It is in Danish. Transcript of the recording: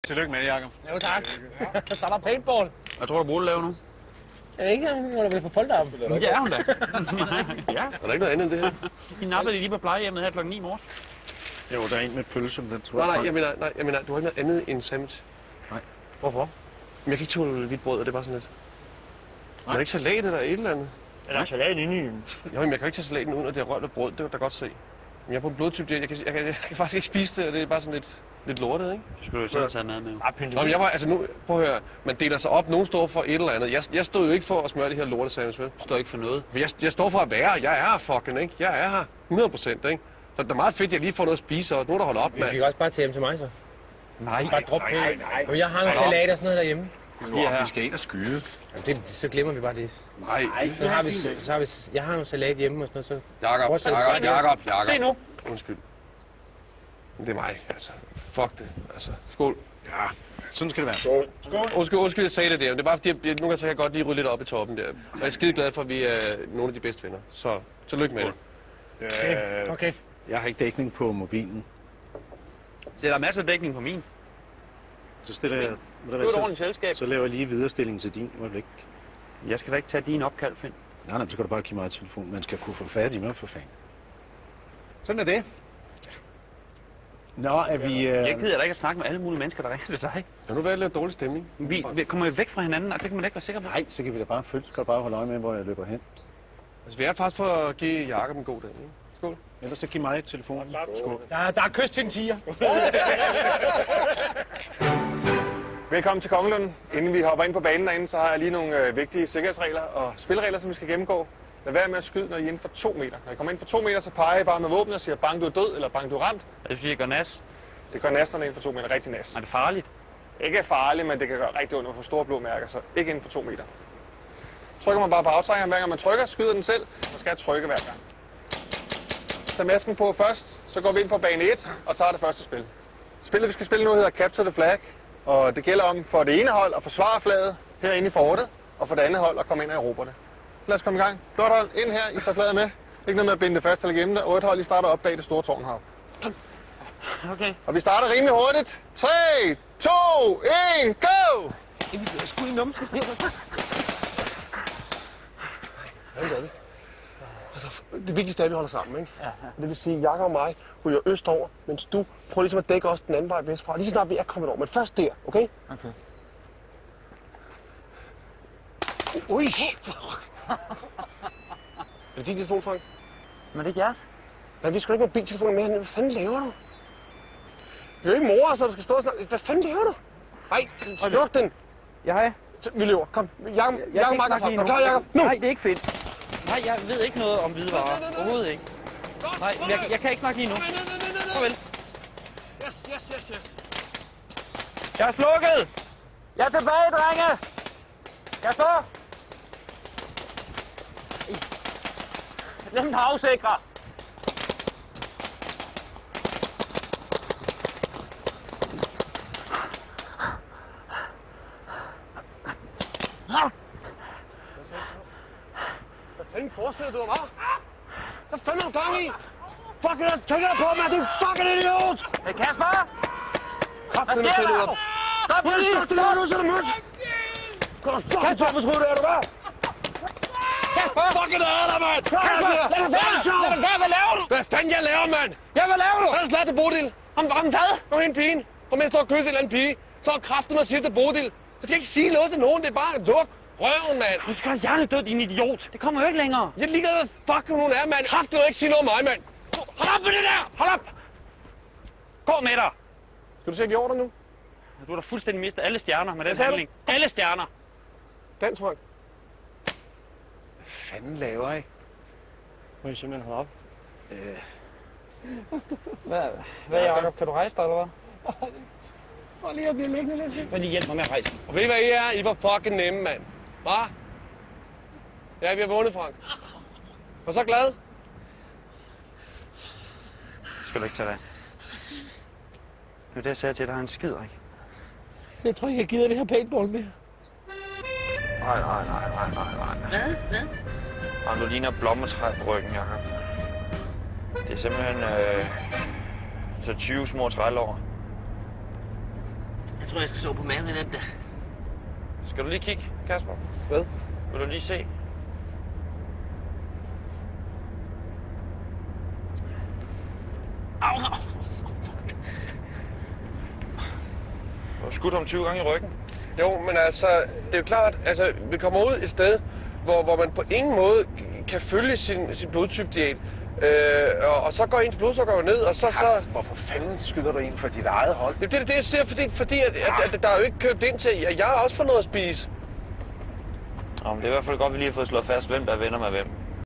Tillykke med det, Jacob. Jo, tak. Så er der paintball. Hvad tror du, Brule laver nu? Jeg ved ikke, hun er vel på polterappen. Det er hun da. Ja. Er der ikke noget andet end det her? De nappede lige på plejehjemmet her klokken 9 morges. Jo, der er en med pølse, men den tror Nej, jeg mener, du har ikke noget andet end sandwich. Nej. Hvorfor? Men jeg kan ikke tåle hvidt brød, og det er bare sådan lidt. Er der ikke salat eller et eller andet? Er der salat inde i den? Jo, men jeg kan ikke tage salaten uden, at det er rørt og brød. Det kan du da godt se. Men jeg er på en blodtype, jeg kan faktisk ikke spise det, og det er bare sådan lidt lortet, ikke? Du skulle jo selv have taget mad med. Nå, men jeg var, altså nu, prøv at høre, man deler sig op, nogen står for et eller andet. Jeg stod jo ikke for at smøre det her lortesandwich, vel? Du står ikke for noget. Jeg står for at være, jeg er her fucking, ikke? Jeg er her 100%, ikke? Så det er meget fedt, at jeg lige får noget at spise, og nogen der holder op, Vi mand. kan også bare tage hjem til mig, så. Nej. Bare drop penge. Men jeg har nogle salat og sådan noget derhjemme. Vi skal ind og skyde. Jamen, så glemmer vi bare det. Nej. Jeg har nogle salat hjemme og sådan noget, så... Jakob. Se nu. Undskyld. Men det er mig, altså. Fuck det, altså. Skål. Ja, sådan skal det være. Skål. Undskyld, jeg sagde det der, men det er bare fordi, nogle gange så kan jeg godt lige rydde lidt op i toppen der. Og jeg er skide glad for, at vi er nogle af de bedste venner. Så tillykke med det. Okay. Jeg har ikke dækning på mobilen. Så der er masser af dækning på min. Så stiller jeg... Du er et ordentligt selskab. Så laver jeg lige viderestilling til din øjeblik. Jeg skal da ikke tage din opkald, Finn. Nej, så kan du bare give mig telefon. Man skal kunne få fat i mig, for fanden. Sådan er det. Nå, er vi... Jeg gider da ikke at snakke med alle mulige mennesker, der ringer til dig. Har nu været lidt dårlig stemning? Vi kommer jo væk fra hinanden, og det kan man da ikke være sikker på. Nej, så kan vi da bare følge. Skal du bare holde øje med, hvor jeg løber hen. Altså, vi er faktisk for at give Jakob en god dag, ikke? Skål. Ellers så giv mig telefonen. Skål. Der er kyst til en tiger. Velkommen til Kongelunden. Inden vi hopper ind på banen derinde, så har jeg lige nogle vigtige sikkerhedsregler og spilregler, som vi skal gennemgå. Lad være med at skyde, når I er inden for 2 meter. Når I kommer ind for 2 meter, så peger I bare med våbnet og siger, bang, du er død, eller bang, du er ramt. Jeg synes, jeg gør nas. Det gør nas, når I er inden for 2 meter. Rigtig nas. Er det farligt? Ikke farligt, men det kan gøre rigtig ondt at få store blå mærker, så ikke inden for 2 meter. Trykker man bare på aftrækkeren, hver gang man trykker, skyder den selv. Man skal trykke hver gang. Tag masken på først, så går vi ind på bane 1 og tager det første spil. Spillet, vi skal spille nu, hedder Capture the Flag. Og det gælder om for det ene hold at forsvare flaget herinde i fortet, og for det andet hold at komme ind og erobre det. Lad os komme i gang. Blåt hold, ind her, I tager flaget med. Ikke noget med at binde det fast eller gemme det. Og et hold, I starter op bag det store tårn her. Okay. Og vi starter rimelig hurtigt. 3, 2, 1, go! Jeg skulle i numsen. Altså, det vigtigste er, at vi holder sammen, ikke? Ja. Det vil sige, at Jakob og mig ryger østover, mens du prøver ligesom at dække os den anden vej vestfra. Lige så snart vi er kommet over, men først der, okay? Okay. Ui! Er det din telefon, Frank? Men det er ikke jeres? Nej, vi skal ikke mobiltelefoner mere. Hvad fanden laver du? Vi er jo ikke mor, når du skal stå og snakke. Hvad fanden laver du? Nej, sluk den. Ja. Vi løber. Kom, Jakob makker frem. Er du klar, Jakob? Nu! Nej, det er ikke fedt. Nej, jeg ved ikke noget om hvidevarer. Overhovedet ikke. Nej, jeg kan ikke snakke lige nu. Farvel. Yes. Jeg er slukket! Jeg er tilbage, drenge! Jeg står! Den havsikrer! Hvad fanden forestiller du dig, hva'? Hvad fanden er du gang i? Fuck, jeg tænker dig på, mand! Du er fucking idiot! Hey, Kasper! Hvad sker der? Stop lige! Stop! Nu er det mørkt! Gå da fucking top, hvis du er du, hva'? Kasper! Fucking æder, mand! Kasper! Lad det være! Hvad laver du? Hvad fanden jeg laver, mand? Ja, hvad laver du? Har du slat til Bodil? Om hvad? Kom hen, pigen. Kom hen, stå og kysse en eller anden pige. Så har kraften med at sige til Bodil. Jeg skal ikke sige noget til nogen, det er bare luk røven, mand. Du skal hjernedød, din idiot. Det kommer jo ikke længere. Jeg er ligeglad, hvad fuck hun er, mand. Kraften må ikke sige noget om mig, mand. Hold op med det der! Hold op! Gå med dig! Skal du se de ordre nu? Du har da fuldstændig mistet alle stjerner med den sagde handling. Alle stjerner! Dans, Frank. Hvad fanden laver I? Må I simpelthen holde op? Hvad Jacob? Kan du rejse dig, eller hvad? Prøv lige at blive liggende lidt. Men lige hjælp mig med at rejse. Og ved I, hvad I er? I var fucking nemme, mand. Hva? Ja, vi har vundet, Frank. Var så glad? Skal du ikke tage dig? Det er det, jeg sagde til dig. Han skider ikke. Jeg tror ikke, jeg gider det her paintball mere. Nej. Hvad? Og du ligner blommetræ på ryggen, Jacob. Det er simpelthen så 20 små trælår. Jeg tror, jeg skal sove på maven i nat, da. Skal du lige kigge, Kasper? Hvad? Vil du lige se? Au! Du har skudt ham 20 gange i ryggen. Jo, men altså, det er jo klart, altså, vi kommer ud et sted, hvor man på ingen måde kan følge sin blodtype-diæt. Og så går ens blodsukker jo ned, og så... Hvorfor fanden skyder du en for dit eget hold? Det er det, jeg siger, fordi at der er jo ikke købt ind til... Jeg har også fået noget at spise. Nå, men det er i hvert fald godt, at vi lige har fået slået fast, hvem der er venner med hvem.